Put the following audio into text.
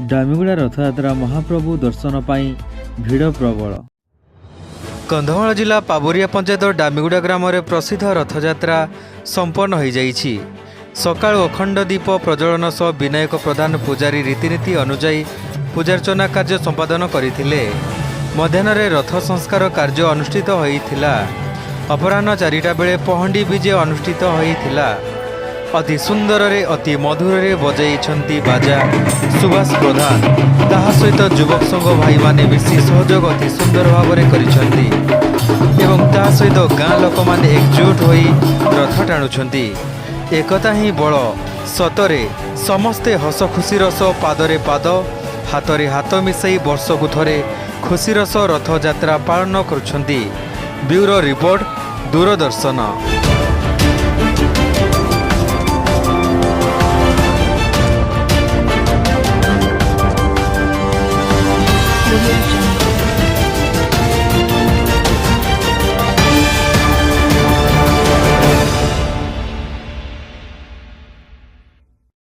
डामिगुड़ा रथयात्रा महाप्रभु दर्शन पाई भिड़ प्रबल। कंधमाल जिला पाबुरिया पंचायत डामिगुड़ा ग्राम में प्रसिद्ध रथयात्रा संपन्न हो जाइछि। सकाळु अखंड दीप प्रज्वलन सह विनायक प्रधान पूजारी रीतिनीति अनुजाई पूजार्चना कार्य संपादन करथिले। मध्याह्न रथ संस्कार कार्य अनुष्ठित होइथिला। अपराह्न 4टा बेले पहंडी विजय अनुष्ठित होइथिला। अति सुंदर रे अति मधुर रे बजाइछंती बाजा सुभाष प्रधान। ताहा सहित युवक संघ भाई माने मिसी सहयोग अति सुंदर भाव में करिछंती एवं ताहा सहित गाँ लोक माने एकजुट होई रथ टाणुछंती। एकता ही बल। सतरे समस्ते हस खुशी रस पादरे पाद हाथरे हाथ मिसाई वर्षकु थरे खुशी रस रथ यात्रा पालन करुछंती। Bureau report Doordarshan. REETESH